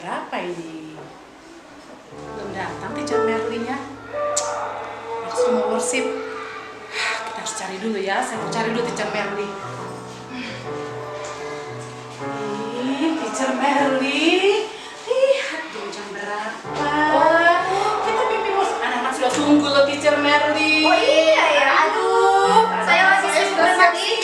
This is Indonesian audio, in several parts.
berapa ini? Belum datang teacher Merlinya. Harus mau worship. Kita harus cari dulu ya. Saya mau cari dulu teacher Merli. Teacher Merli. Lihat dong jam berapa. Kita pimpin worship. Anak-anak sudah tunggu loh teacher Merli. Oh iya ya, aduh, saya masih sibuk banget ini.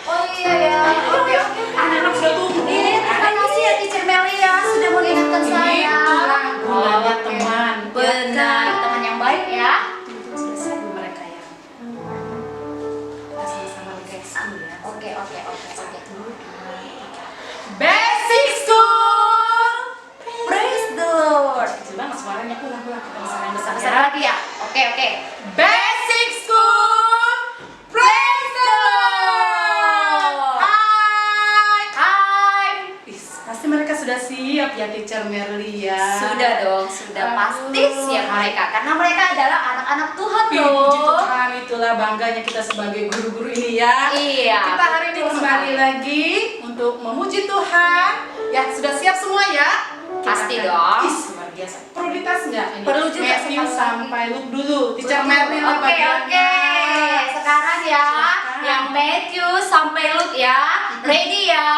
Oh iya ya, oke. Anak-anak sudah tunggu. Terima kasih ya Teacher Meli ya, sudah mengingatkan saya. Itulah gunanya Oke. teman. Benar, teman yang baik ya. Tunggu sudah siap belum mereka ya? Kita sama-sama kayak school ya. Oke. Basic School. Praise the Lord. Kecil banget suaranya, pulang-pulang kita bisa yang besar Besar ya. lagi ya. Oke. Basic School. Praise the Lord. Hai. Pasti mereka sudah siap ya Teacher Merli ya. Sudah dong, sudah pasti Aduh. siap mereka karena mereka adalah anak-anak Tuhan Puji loh. Tuhan, itulah bangganya kita sebagai guru-guru ini ya. Iya. Kita hari ini kembali lagi untuk memuji Tuhan. Ya, sudah siap semua ya? Kita Pasti akan- dong. Ih, luar biasa. Perlu ditas nggak ini? Perlu juga Matthew sekali. sampai Luke dulu. Teacher Merli lah Oke. bagiannya. Sekarang ya, Silakan. yang Matthew sampai Luke ya. Ready ya?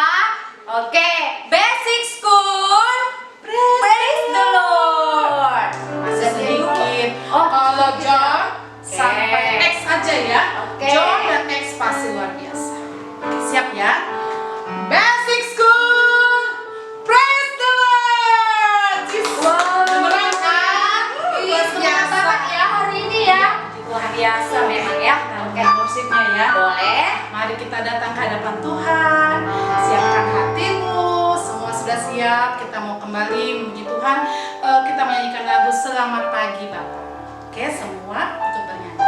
Oke, Basic School. Praise the Lord. Masih sedikit. Oh, Kalau sedikit John ya. sampai X aja ya. Oke. John dan X pasti luar biasa. Oke, siap ya? Basic School. Praise the Lord. Wow. Beneran kan? Ih, Luar semangat biasa. banget ya hari ini ya. Luar biasa memang ya. Oke, worshipnya ya. Boleh. Mari kita datang ke hadapan Tuhan. Siapkan hatimu. Semua sudah siap. Kita mau kembali memuji Tuhan. Kita menyanyikan lagu Selamat Pagi Bapak. Oke, semua untuk bernyanyi.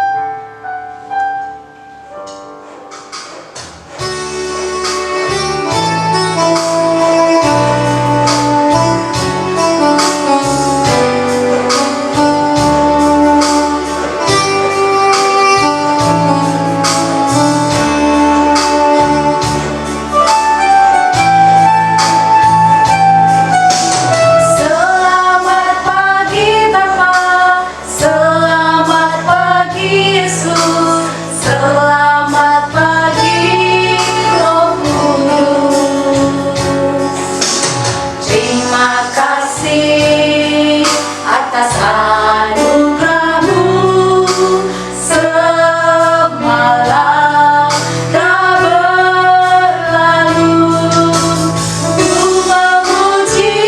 Selamat pagi Bapak, selamat pagi Yesus, selamat pagi Roh Kudus. Terima kasih atas anugerah-Mu semalam telah berlalu. Ku memuji,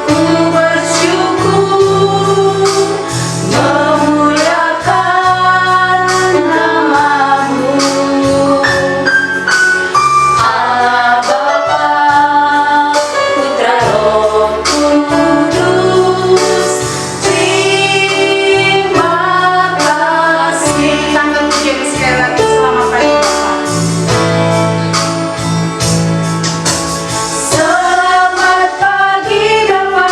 ku bersyukur, memuliakan nama-Mu. Allah Bapa, Putra Roh Kudus, terima kasih. Tanggal pujian sekali lagi Selamat Pagi Bapak. Selamat pagi Bapa,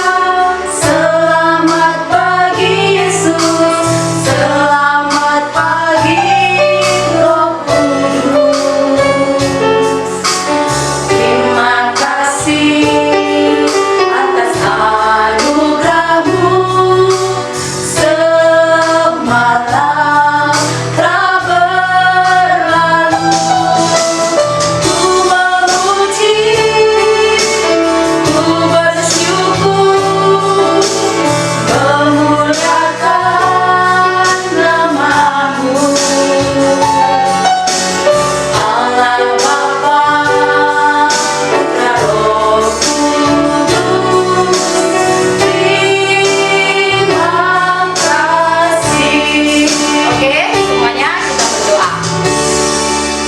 selamat pagi Yesus, selamat pagi Roh Kudus. Terima kasih atas anugerah-Mu semalam telah berlalu. Ku memuji, ku bersyukur, memuliakan nama-Mu. Allah Bapa, Putra Roh Kudus, terima kasih. Oke, semuanya kita berdoa.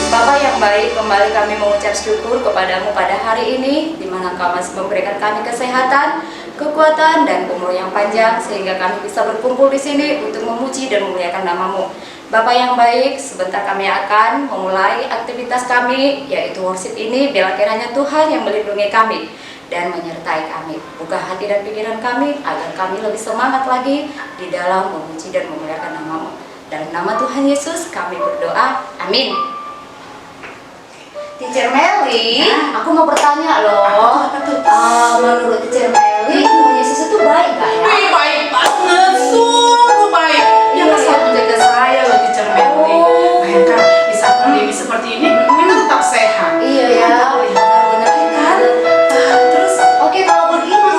Bapa yang baik, kembali kami mengucap syukur kepadamu pada hari ini, di mana Kau masih memberikan kami kesehatan, kekuatan, dan umur yang panjang, sehingga kami bisa berkumpul di sini untuk memuji dan memuliakan nama-Mu. Bapa yang baik, sebentar kami akan memulai aktivitas kami, yaitu worship ini. Biarlah kiranya Tuhan yang melindungi kami dan menyertai kami. Buka hati dan pikiran kami, agar kami lebih semangat lagi di dalam memuji dan memuliakan nama-Mu. Dalam nama Tuhan Yesus kami berdoa, amin. Teacher Meli, Ya. aku mau bertanya loh. Apa tuh? Menurut Teacher Meli, Tuhan Yesus itu baik gak ya? Wih, baik banget, sungguh baik. Dia Iya, kan selalu iya. menjaga saya loh, Teacher Meli. Oh. Bayangkan di saat pandemi seperti ini, kita tetap sehat. Iya ya, benar-benar kan. Terus Oke, kalau begitu,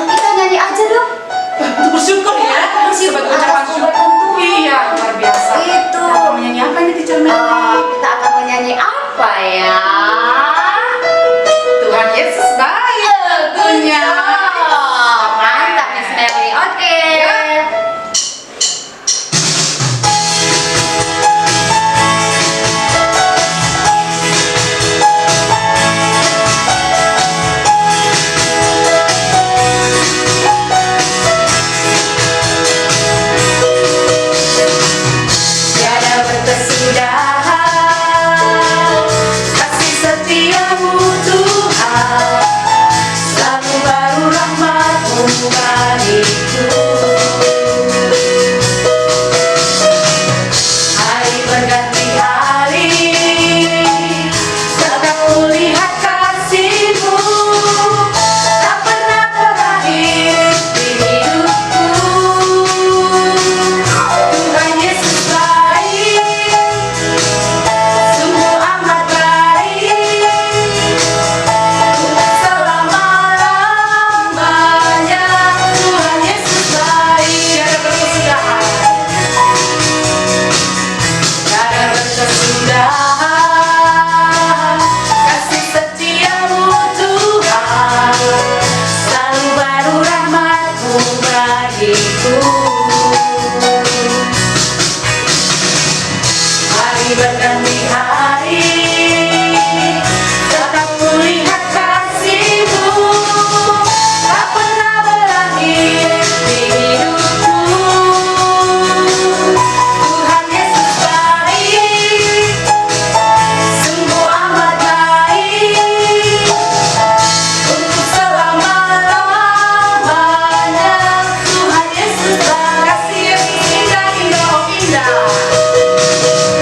kita nyanyi aja dong. untuk bersyukur ya, Bersyukur sebagai ucapan atas syukur. kebaikan Tuhan. Iya, luar biasa. Itu. Kita akan menyanyi apa ini, Teacher Meli? Kita akan menyanyi apa ya? Tuhan Yesus baik tentunya. Mantap Miss Meli. Oke. Tiada berkesudahan kasih setiamu Tuhan, selalu baru rahmat-Mu bagiku. Hari berganti hari, tetap kulihat kasih-Mu, tak pernah berakhir di hidupku. Tuhan Yesus baik, sungguh amat baik, selama-lamanya. Tuhan Yesus baik, tiada berkesudahan, kasih setiamu Tuhan, selalu baru rahmat-Mu bagiku. Hari berganti hari, tetap kulihat kasih-Mu, tak pernah berakhir di hidupku. Tuhan Yesus baik, sungguh amat baik, untuk selama-lamanya. Tuhan Yesus baik, kasih Yesus indah, indah, oh indah.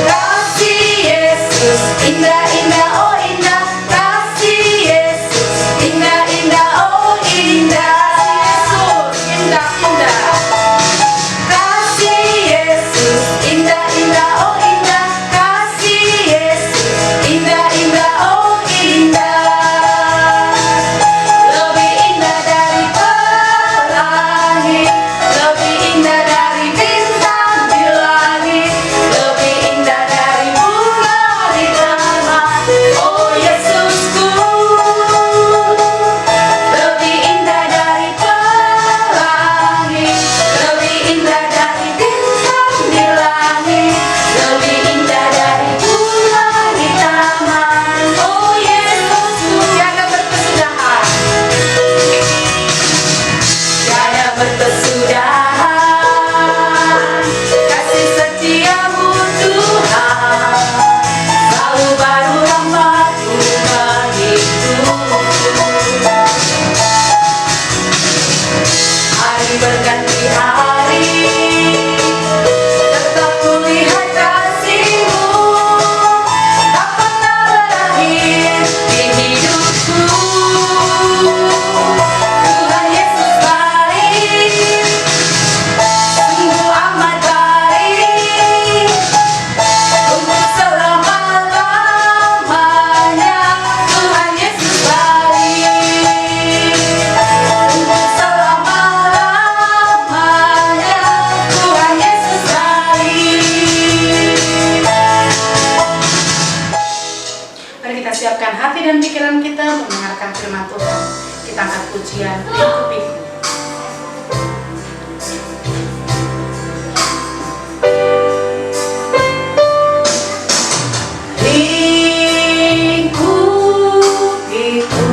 Kasih Yesus indah, indah, oh indah. Kasih Yesus indah, indah, oh indah. Yesus indah, indah. Kasih Yesus indah, indah, oh indah. Kasih Yesus indah, indah, oh indah. Lebih indah dari pelangi, lebih indah dari bintang di langit, lebih indah dari bunga di taman. Oh Yesusku, lebih indah dari pelangi, lebih indah dari bintang di langit, lebih indah dari bunga di taman. Oh Yesusku, tiada berkesudahan, tiada berkesudahan, kasih setiamu Tuhan, selalu baru rahmat-Mu bagiku. Hari berganti hari, tetap kulihat kasih-Mu, tak pernah berakhir di hidupku. Tuhan Yesus baik, sungguh amat baik, untuk selama-lamanya. Tuhan Yesus baik, untuk selama-lamanya. Tuhan Yesus baik. Mari kita siapkan hati dan pikiran kita untuk mendengarkan firman Tuhan. Kita angkat pujian Piku-Piku. Piku-Piku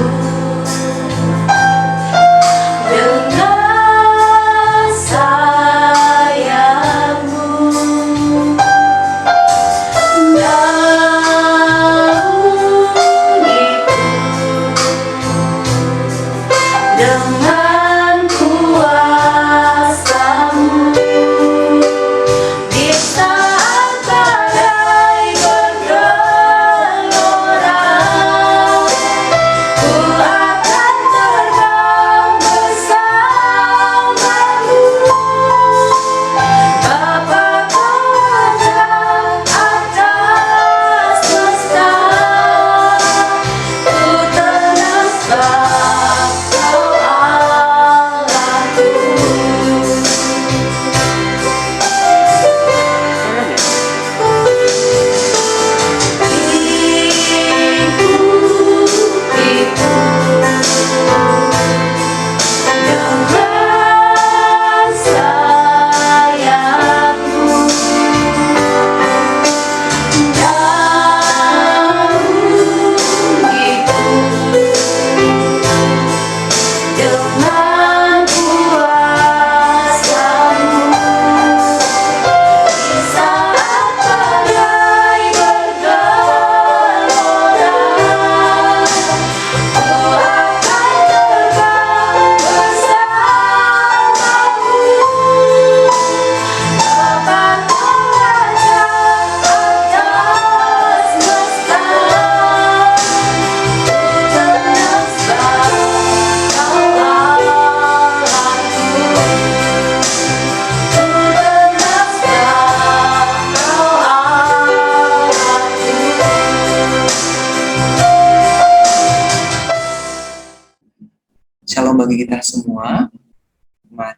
dengan sayangmu, naungiku dengan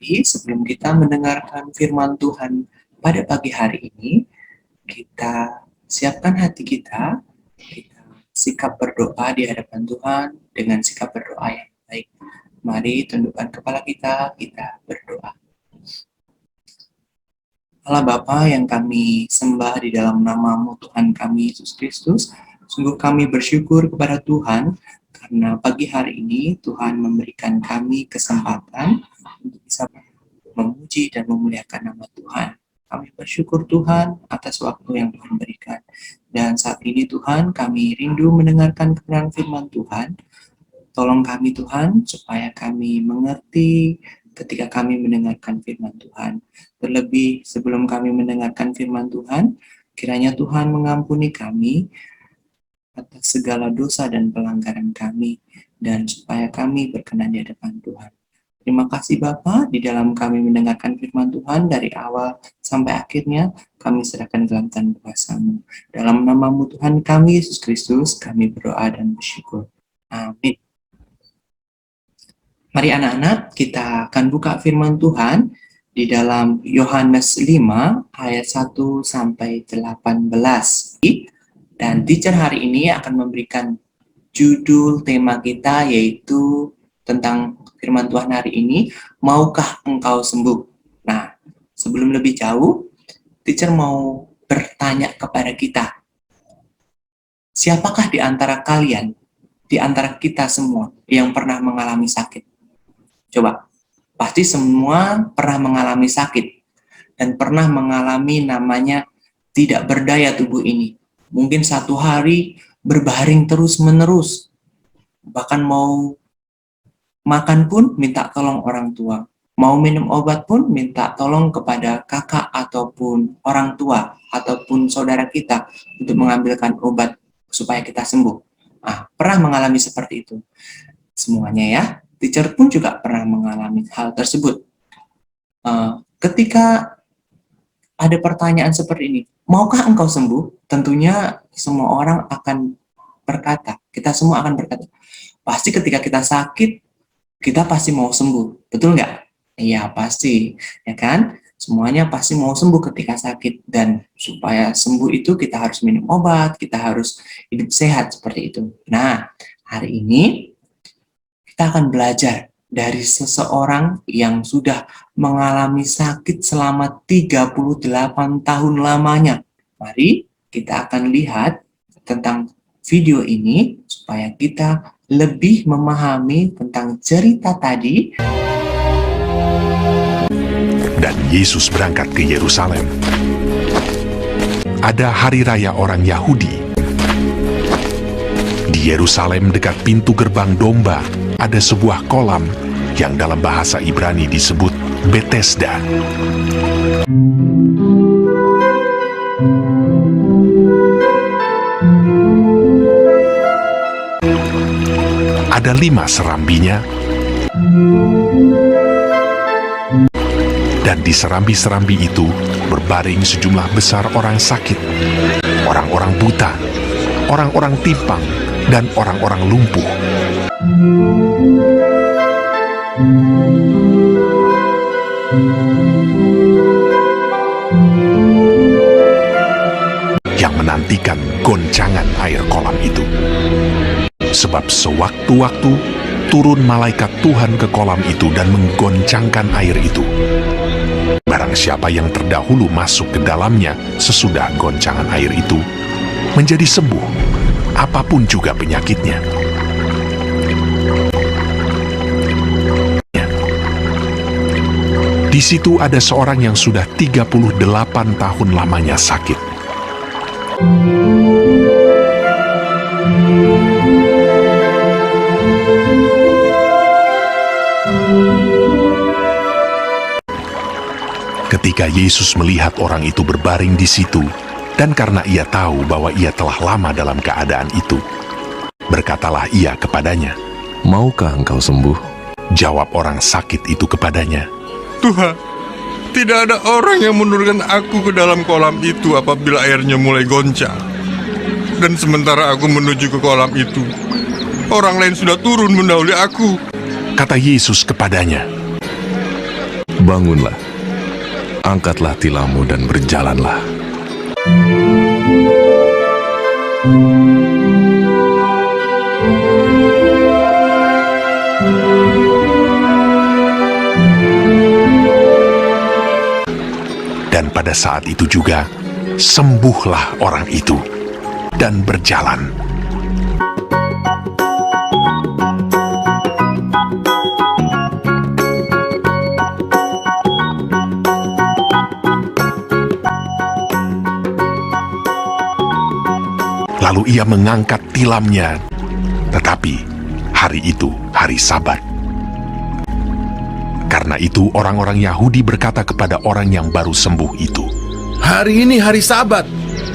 Mari sebelum kita mendengarkan firman Tuhan pada pagi hari ini, kita siapkan hati kita sikap berdoa di hadapan Tuhan dengan sikap berdoa yang baik. Mari tundukkan kepala kita berdoa. Allah Bapa yang kami sembah di dalam nama-Mu Tuhan kami Yesus Kristus, sungguh kami bersyukur kepada Tuhan karena pagi hari ini Tuhan memberikan kami kesempatan untuk bisa memuji dan memuliakan nama Tuhan. Kami bersyukur Tuhan atas waktu yang Tuhan berikan. Dan saat ini Tuhan, kami rindu mendengarkan kebenaran firman Tuhan. Tolong kami Tuhan, supaya kami mengerti ketika kami mendengarkan firman Tuhan. Terlebih sebelum kami mendengarkan firman Tuhan, kiranya Tuhan mengampuni kami atas segala dosa dan pelanggaran kami, dan supaya kami berkenan di hadapan Tuhan. Terima kasih Bapa, di dalam kami mendengarkan firman Tuhan dari awal sampai akhirnya, kami serahkan dalam tangan kuasa-Mu. Dalam nama-Mu Tuhan kami, Yesus Kristus, kami berdoa dan bersyukur. Amin. Mari anak-anak, kita akan buka firman Tuhan di dalam Yohanes 5 ayat 1 sampai 18. Dan teacher hari ini akan memberikan judul tema kita yaitu tentang firman Tuhan hari ini, maukah engkau sembuh? Nah, sebelum lebih jauh, teacher mau bertanya kepada kita, siapakah di antara kalian, di antara kita semua yang pernah mengalami sakit? Coba, pasti semua pernah mengalami sakit dan pernah mengalami namanya tidak berdaya tubuh ini. Mungkin satu hari berbaring terus-menerus, bahkan mau makan pun minta tolong orang tua, mau minum obat pun minta tolong kepada kakak ataupun orang tua ataupun saudara kita untuk mengambilkan obat supaya kita sembuh. Pernah mengalami seperti itu. Semuanya ya. Teacher pun juga pernah mengalami hal tersebut. Ketika ada pertanyaan seperti ini, maukah engkau sembuh? Tentunya semua orang akan berkata, kita semua akan berkata, pasti ketika kita sakit, kita pasti mau sembuh. Betul nggak? Iya, pasti. Ya kan? Semuanya pasti mau sembuh ketika sakit. Dan supaya sembuh itu kita harus minum obat, kita harus hidup sehat seperti itu. Nah, hari ini kita akan belajar dari seseorang yang sudah mengalami sakit selama 38 tahun lamanya. Mari kita akan lihat tentang video ini supaya kita lebih memahami tentang cerita tadi. Dan Yesus berangkat ke Yerusalem. Ada hari raya orang Yahudi. Di Yerusalem dekat pintu gerbang domba, ada sebuah kolam yang dalam bahasa Ibrani disebut Bethesda. Ada 5 serambinya, dan di serambi-serambi itu berbaring sejumlah besar orang sakit, orang-orang buta, orang-orang timpang, dan orang-orang lumpuh. Yang menantikan goncangan air kolam itu. Sebab sewaktu-waktu turun malaikat Tuhan ke kolam itu dan menggoncangkan air itu. Barang siapa yang terdahulu masuk ke dalamnya sesudah goncangan air itu, menjadi sembuh, apapun juga penyakitnya. Di situ ada seorang yang sudah 38 tahun lamanya sakit. Ketika Yesus melihat orang itu berbaring di situ, dan karena ia tahu bahwa ia telah lama dalam keadaan itu, berkatalah ia kepadanya, "Maukah engkau sembuh?" Jawab orang sakit itu kepadanya, "Tuhan, tidak ada orang yang menurunkan aku ke dalam kolam itu apabila airnya mulai goncang. Dan sementara aku menuju ke kolam itu, orang lain sudah turun mendahului aku." Kata Yesus kepadanya, Bangunlah, angkatlah tilammu dan berjalanlah. Dan pada saat itu juga, sembuhlah orang itu dan berjalan. Lalu ia mengangkat tilamnya, tetapi hari itu hari Sabat. Karena itu orang-orang Yahudi berkata kepada orang yang baru sembuh itu, Hari ini hari Sabat,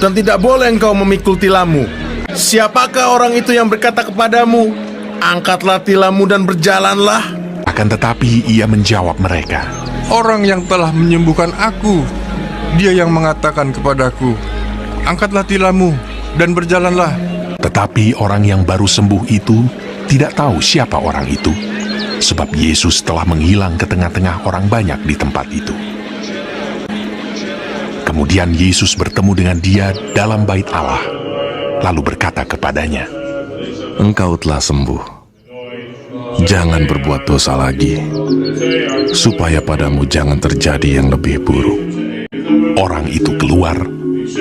dan tidak boleh engkau memikul tilammu. Siapakah orang itu yang berkata kepadamu, angkatlah tilammu dan berjalanlah? akan tetapi ia menjawab mereka, Orang yang telah menyembuhkan aku, dia yang mengatakan kepadaku, angkatlah tilammu dan berjalanlah. Tetapi orang yang baru sembuh itu tidak tahu siapa orang itu, sebab Yesus telah menghilang ke tengah-tengah orang banyak di tempat itu. Kemudian Yesus bertemu dengan dia dalam bait Allah, lalu berkata kepadanya, Engkau telah sembuh. Jangan berbuat dosa lagi, supaya padamu jangan terjadi yang lebih buruk. Orang itu keluar,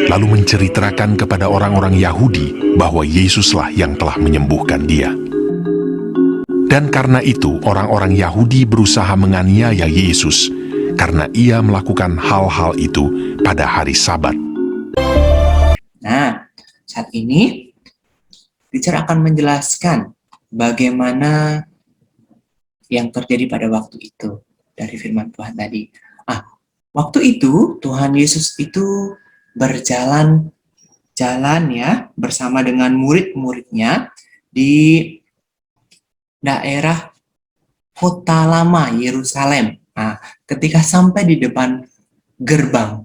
lalu menceritakan kepada orang-orang Yahudi bahwa Yesuslah yang telah menyembuhkan dia. Dan karena itu orang-orang Yahudi berusaha menganiaya Yesus, karena ia melakukan hal-hal itu pada hari Sabat. Nah, saat ini teacher akan menjelaskan bagaimana yang terjadi pada waktu itu dari firman Tuhan tadi. Waktu itu Tuhan Yesus itu berjalan ya bersama dengan murid-muridnya di daerah kota lama Yerusalem. Ketika sampai di depan gerbang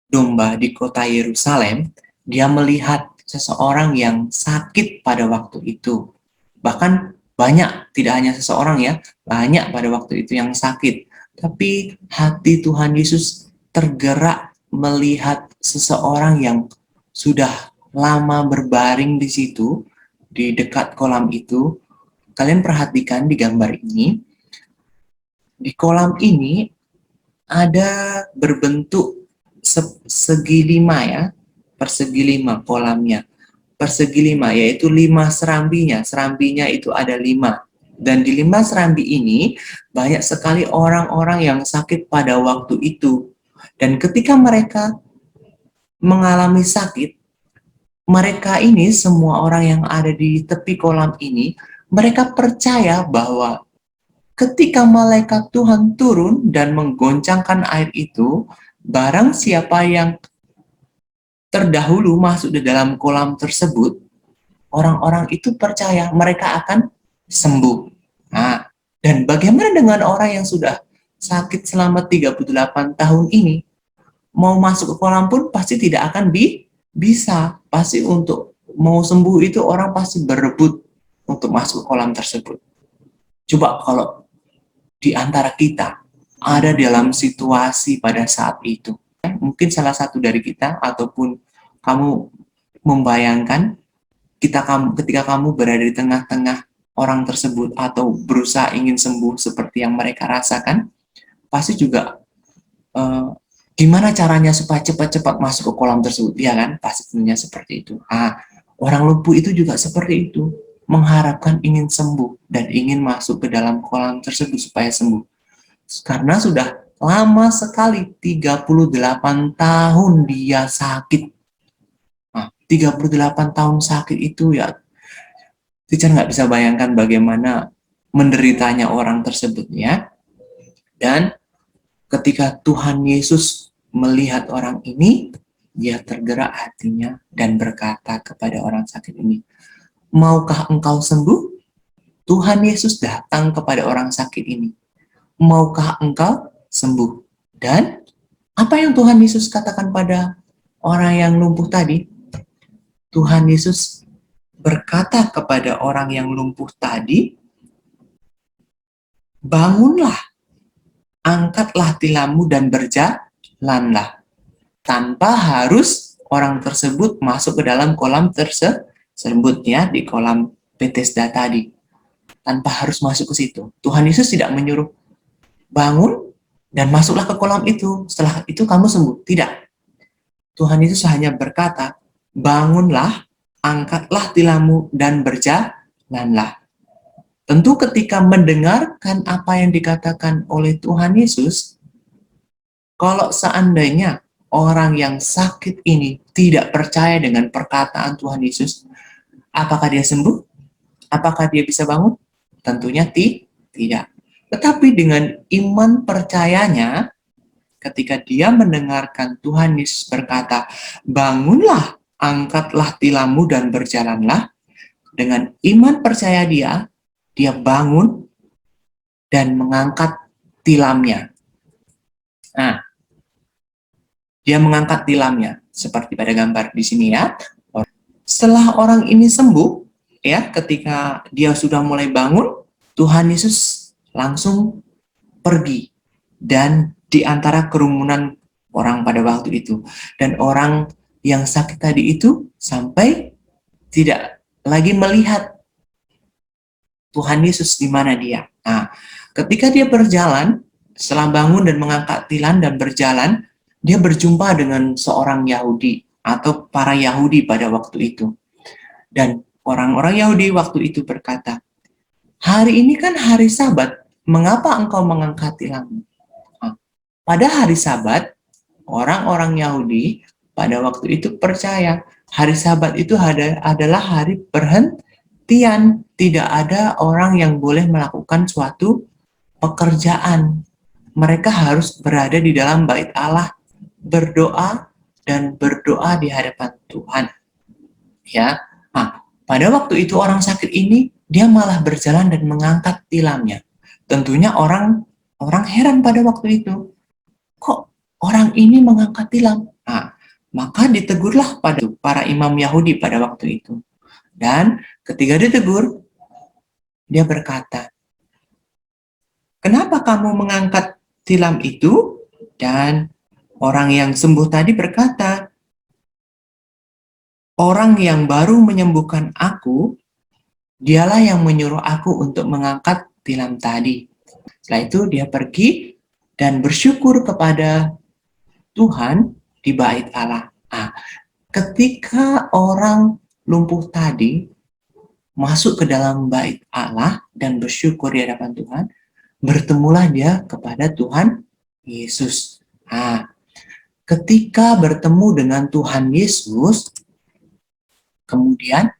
domba di kota Yerusalem, dia melihat seseorang yang sakit pada waktu itu. Bahkan banyak, tidak hanya seseorang ya, banyak pada waktu itu yang sakit. Tapi hati Tuhan Yesus tergerak melihat seseorang yang sudah lama berbaring di situ, di dekat kolam itu. Kalian perhatikan di gambar ini, di kolam ini ada berbentuk segi lima ya, persegi lima kolamnya. Persegi lima, yaitu 5 serambinya. Serambinya itu ada 5. Dan di 5 serambi ini, banyak sekali orang-orang yang sakit pada waktu itu. Dan ketika mereka mengalami sakit, mereka ini, semua orang yang ada di tepi kolam ini, mereka percaya bahwa ketika malaikat Tuhan turun dan menggoncangkan air itu, barang siapa yang terdahulu masuk di dalam kolam tersebut, orang-orang itu percaya mereka akan sembuh. Dan bagaimana dengan orang yang sudah sakit selama 38 tahun ini? Mau masuk ke kolam pun pasti tidak akan bisa. Pasti untuk mau sembuh itu orang pasti berebut untuk masuk ke kolam tersebut. Coba kalau di antara kita ada dalam situasi pada saat itu, mungkin salah satu dari kita ataupun kamu membayangkan ketika kamu berada di tengah-tengah orang tersebut atau berusaha ingin sembuh seperti yang mereka rasakan, pasti juga gimana caranya supaya cepat-cepat masuk ke kolam tersebut, ya kan? Pasti tentunya seperti itu. Orang lumpuh itu juga seperti itu, mengharapkan ingin sembuh dan ingin masuk ke dalam kolam tersebut supaya sembuh. Karena sudah lama sekali, 38 tahun dia sakit. 38 tahun sakit itu ya, teacher nggak bisa bayangkan bagaimana menderitanya orang tersebut ya. Dan ketika Tuhan Yesus melihat orang ini, dia tergerak hatinya dan berkata kepada orang sakit ini, maukah engkau sembuh? Tuhan Yesus datang kepada orang sakit ini. Maukah engkau sembuh? Dan apa yang Tuhan Yesus katakan pada orang yang lumpuh tadi? Tuhan Yesus berkata kepada orang yang lumpuh tadi, bangunlah, angkatlah tilammu dan berjalanlah. Tanpa harus orang tersebut masuk ke dalam kolam tersebut ya, di kolam Bethesda tadi. Tanpa harus masuk ke situ. Tuhan Yesus tidak menyuruh bangun dan masuklah ke kolam itu. Setelah itu kamu sembuh. Tidak. Tuhan Yesus hanya berkata, bangunlah, angkatlah tilammu dan berjalanlah. Tentu ketika mendengarkan apa yang dikatakan oleh Tuhan Yesus, kalau seandainya orang yang sakit ini tidak percaya dengan perkataan Tuhan Yesus, apakah dia sembuh? Apakah dia bisa bangun? Tentunya tidak. Tetapi dengan iman percayanya, ketika dia mendengarkan Tuhan Yesus berkata, bangunlah, angkatlah tilammu dan berjalanlah, dengan iman percaya dia bangun dan mengangkat tilamnya. Nah, dia mengangkat tilamnya, seperti pada gambar di sini ya. Setelah orang ini sembuh, ya, ketika dia sudah mulai bangun, Tuhan Yesus langsung pergi dan di antara kerumunan orang pada waktu itu, dan orang yang sakit tadi itu sampai tidak lagi melihat Tuhan Yesus di mana dia. Nah, ketika dia berjalan, setelah bangun dan mengangkat tilam dan berjalan, dia berjumpa dengan seorang Yahudi atau para Yahudi pada waktu itu. Dan orang-orang Yahudi waktu itu berkata, hari ini kan hari Sabat, mengapa engkau mengangkat tilammu? Nah, pada hari Sabat, orang-orang Yahudi pada waktu itu percaya hari Sabat itu adalah hari perhentian. Tidak ada orang yang boleh melakukan suatu pekerjaan. Mereka harus berada di dalam bait Allah, berdoa dan berdoa di hadapan Tuhan. Ya. Nah, pada waktu itu orang sakit ini dia malah berjalan dan mengangkat tilamnya. Tentunya orang heran pada waktu itu. Kok orang ini mengangkat tilam? Nah, maka ditegurlah pada para imam Yahudi pada waktu itu. Dan ketika ditegur, dia berkata, kenapa kamu mengangkat tilam itu? Dan orang yang sembuh tadi berkata, orang yang baru menyembuhkan aku, dialah yang menyuruh aku untuk mengangkat tilam tadi. Setelah itu dia pergi dan bersyukur kepada Tuhan di bait Allah. Nah, ketika orang lumpuh tadi masuk ke dalam bait Allah dan bersyukur di hadapan Tuhan, bertemulah dia kepada Tuhan Yesus. Nah, ketika bertemu dengan Tuhan Yesus, kemudian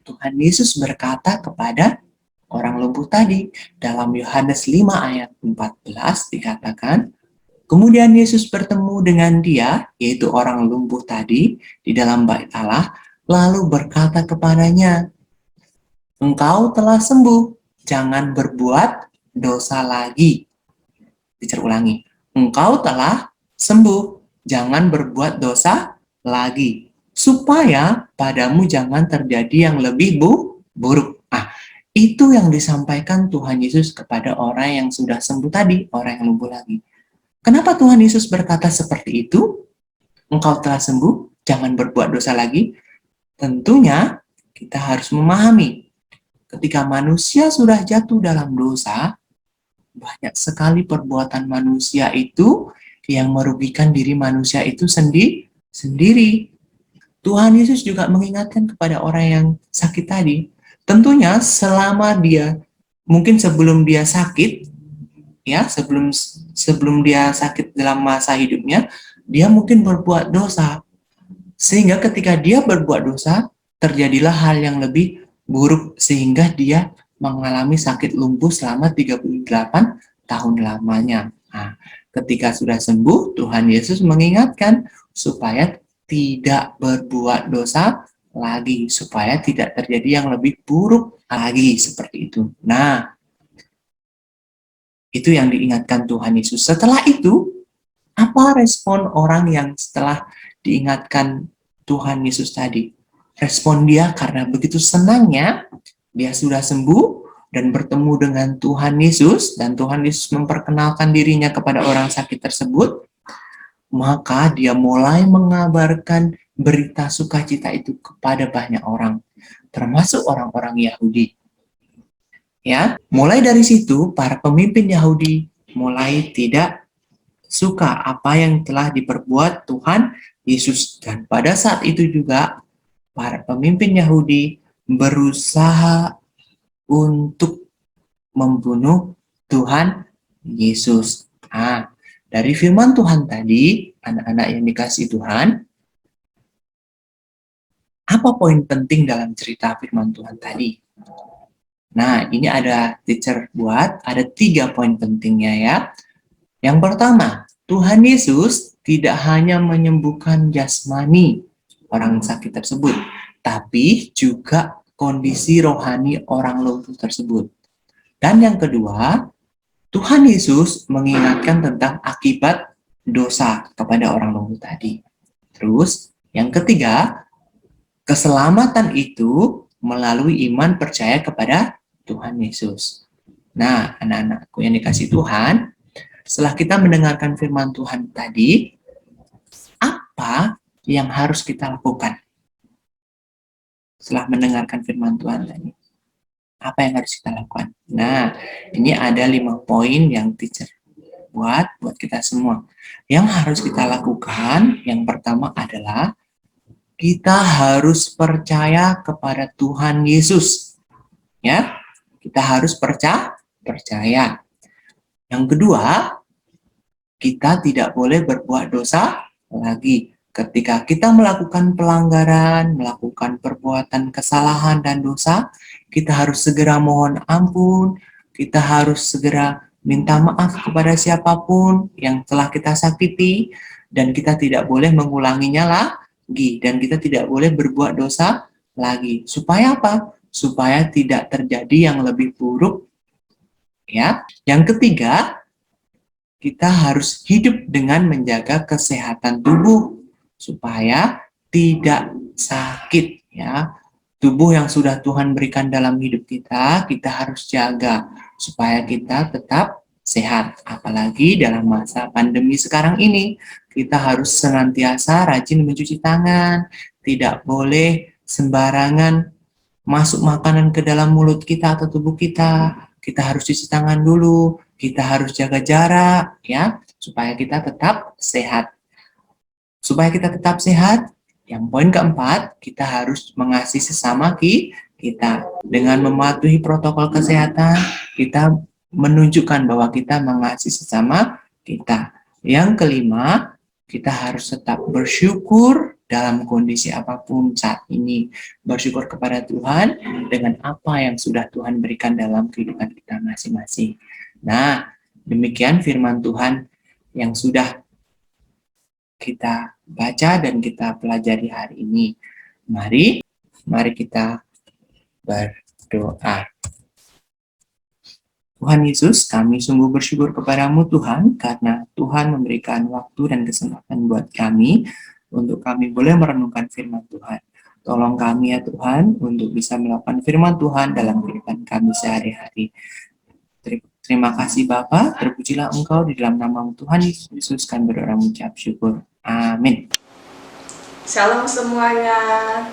Tuhan Yesus berkata kepada orang lumpuh tadi, dalam Yohanes 5 ayat 14 dikatakan, kemudian Yesus bertemu dengan dia, yaitu orang lumpuh tadi, di dalam bait Allah, lalu berkata kepadanya, engkau telah sembuh, jangan berbuat dosa lagi. Ulangi, engkau telah sembuh, jangan berbuat dosa lagi, supaya padamu jangan terjadi yang lebih buruk. Itu yang disampaikan Tuhan Yesus kepada orang yang sudah sembuh tadi, orang yang lumpuh lagi. Kenapa Tuhan Yesus berkata seperti itu? Engkau telah sembuh, jangan berbuat dosa lagi. Tentunya kita harus memahami, ketika manusia sudah jatuh dalam dosa, banyak sekali perbuatan manusia itu yang merugikan diri manusia itu sendiri. Tuhan Yesus juga mengingatkan kepada orang yang sakit tadi, tentunya selama dia, mungkin sebelum dia sakit, ya, sebelum dia sakit dalam masa hidupnya, dia mungkin berbuat dosa. Sehingga ketika dia berbuat dosa, terjadilah hal yang lebih buruk sehingga dia mengalami sakit lumpuh selama 38 tahun lamanya. Nah, ketika sudah sembuh, Tuhan Yesus mengingatkan supaya tidak berbuat dosa lagi, supaya tidak terjadi yang lebih buruk lagi, seperti itu. Nah, itu yang diingatkan Tuhan Yesus. Setelah itu, apa respon orang yang setelah diingatkan Tuhan Yesus tadi? Respon dia karena begitu senangnya, dia sudah sembuh, dan bertemu dengan Tuhan Yesus, dan Tuhan Yesus memperkenalkan dirinya kepada orang sakit tersebut, maka dia mulai mengabarkan berita sukacita itu kepada banyak orang, termasuk orang-orang Yahudi. Ya, mulai dari situ para pemimpin Yahudi mulai tidak suka apa yang telah diperbuat Tuhan Yesus, dan pada saat itu juga para pemimpin Yahudi berusaha untuk membunuh Tuhan Yesus. Dari firman Tuhan tadi, anak-anak yang dikasihi Tuhan, apa poin penting dalam cerita firman Tuhan tadi? Nah, ini ada teacher buat, ada 3 poin pentingnya ya. Yang pertama, Tuhan Yesus tidak hanya menyembuhkan jasmani orang sakit tersebut, tapi juga kondisi rohani orang lumpuh tersebut. Dan yang kedua, Tuhan Yesus mengingatkan tentang akibat dosa kepada orang lumpuh tadi. Terus, yang ketiga, keselamatan itu melalui iman percaya kepada Tuhan Yesus. Nah, anak-anakku yang dikasihi Tuhan, setelah kita mendengarkan firman Tuhan tadi, apa yang harus kita lakukan? Setelah mendengarkan firman Tuhan tadi, apa yang harus kita lakukan? Nah, ini ada 5 poin yang teacher buat kita semua. Yang harus kita lakukan, yang pertama adalah kita harus percaya kepada Tuhan Yesus. Ya, kita harus percaya. Yang kedua, kita tidak boleh berbuat dosa lagi. Ketika kita melakukan pelanggaran, melakukan perbuatan kesalahan dan dosa, kita harus segera mohon ampun, kita harus segera minta maaf kepada siapapun yang telah kita sakiti, dan kita tidak boleh mengulanginya lagi, dan kita tidak boleh berbuat dosa lagi. Supaya apa? Supaya tidak terjadi yang lebih buruk. Ya. Yang ketiga, kita harus hidup dengan menjaga kesehatan tubuh supaya tidak sakit, ya. Tubuh yang sudah Tuhan berikan dalam hidup kita harus jaga supaya kita tetap sehat. Apalagi dalam masa pandemi sekarang ini, kita harus senantiasa rajin mencuci tangan, tidak boleh sembarangan masuk makanan ke dalam mulut kita atau tubuh kita. Kita harus cuci tangan dulu, kita harus jaga jarak, ya, supaya kita tetap sehat. Supaya kita tetap sehat, yang poin keempat, kita harus mengasihi sesama kita. Dengan mematuhi protokol kesehatan, kita menunjukkan bahwa kita mengasihi sesama kita. Yang kelima, kita harus tetap bersyukur dalam kondisi apapun saat ini. Bersyukur kepada Tuhan dengan apa yang sudah Tuhan berikan dalam kehidupan kita masing-masing. Nah, demikian firman Tuhan yang sudah kita baca dan kita pelajari hari ini. Mari kita berdoa. Tuhan Yesus, kami sungguh bersyukur kepadamu Tuhan, karena Tuhan memberikan waktu dan kesempatan buat kami, untuk kami boleh merenungkan firman Tuhan. Tolong kami ya Tuhan, untuk bisa melakukan firman Tuhan dalam kehidupan kami sehari-hari. Terima kasih Bapa, terpujilah Engkau di dalam nama Tuhan Yesus, kami berdoa mengucap syukur. Amin. Shalom semuanya,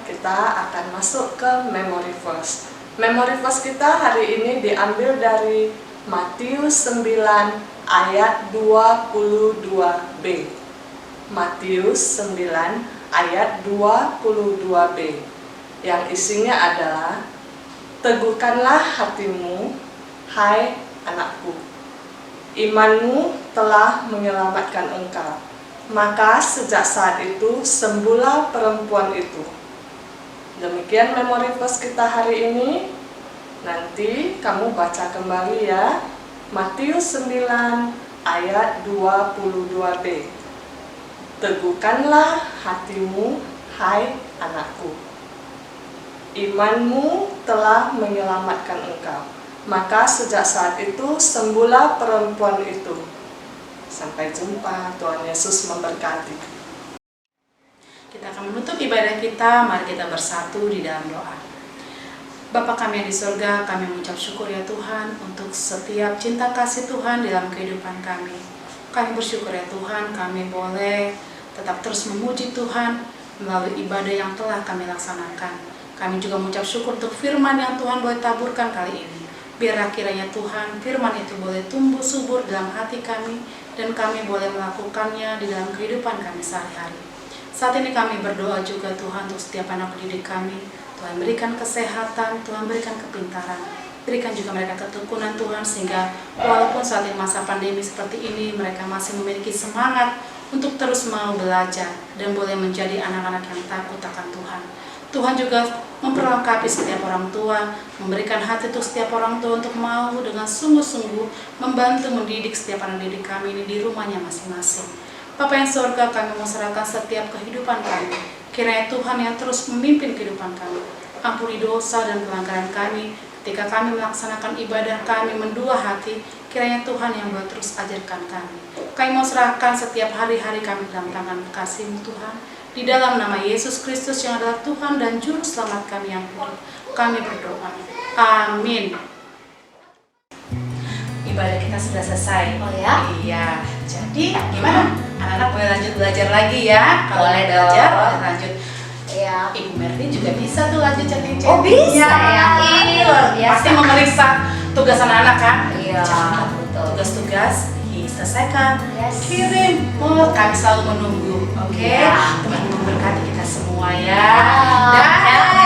kita akan masuk ke Memory Verse. Memory Verse kita hari ini diambil dari Matius 9 ayat 22b. Matius 9 ayat 22b, yang isinya adalah, teguhkanlah hatimu, hai anakku, imanmu telah menyelamatkan engkau. Maka sejak saat itu sembuhlah perempuan itu. Demikian memory verse kita hari ini. Nanti kamu baca kembali ya. Matius 9 ayat 22b. Teguhkanlah hatimu, hai anakku, imanmu telah menyelamatkan engkau. Maka sejak saat itu sembuhlah perempuan itu. Sampai jumpa, Tuhan Yesus memberkati. Kita akan menutup ibadah kita, mari kita bersatu di dalam doa. Bapa kami yang di surga, kami mengucap syukur ya Tuhan untuk setiap cinta kasih Tuhan dalam kehidupan kami. Kami bersyukur ya Tuhan, kami boleh tetap terus memuji Tuhan melalui ibadah yang telah kami laksanakan. Kami juga mengucap syukur untuk firman yang Tuhan boleh taburkan kali ini. Biarlah kiranya Tuhan, firman itu boleh tumbuh subur dalam hati kami dan kami boleh melakukannya di dalam kehidupan kami sehari-hari. Saat ini kami berdoa juga Tuhan untuk setiap anak didik kami. Tuhan berikan kesehatan, Tuhan berikan kepintaran, berikan juga mereka ketekunan Tuhan, sehingga walaupun saat ini masa pandemi seperti ini, mereka masih memiliki semangat untuk terus mau belajar dan boleh menjadi anak-anak yang takut akan Tuhan. Tuhan juga memperlengkapi setiap orang tua, memberikan hati untuk setiap orang tua untuk mau dengan sungguh-sungguh membantu mendidik setiap anak didik kami ini di rumahnya masing-masing. Bapa yang surga, kami mau serahkan setiap kehidupan kami. Kiranya Tuhan yang terus memimpin kehidupan kami. Ampuni dosa dan pelanggaran kami ketika kami melaksanakan ibadah kami mendua hati. Kiranya Tuhan yang boleh terus ajarkan kami. Kami mau serahkan setiap hari-hari kami dalam tangan kasih-Mu Tuhan. Di dalam nama Yesus Kristus yang adalah Tuhan dan Juru Selamat kami yang hidup, kami berdoa. Amin. Ibadah kita sudah selesai. Oh ya? Iya. Jadi gimana? Anak-anak boleh lanjut belajar lagi ya. Kalau Boleh belajar, dong. boleh lanjut. Iya. Ibu Merti juga bisa tuh lanjut chatting-chatting. Oh bisa ya? Ih, luar biasa. Pasti memeriksa tugas anak-anak kan? Iya, Jangan betul. tugas-tugas diselesaikan. Yes. Kirim. Oh, kami selalu menunggu. Oke? Iya. Tuhan memberkati kita semua ya. Ya. Dah.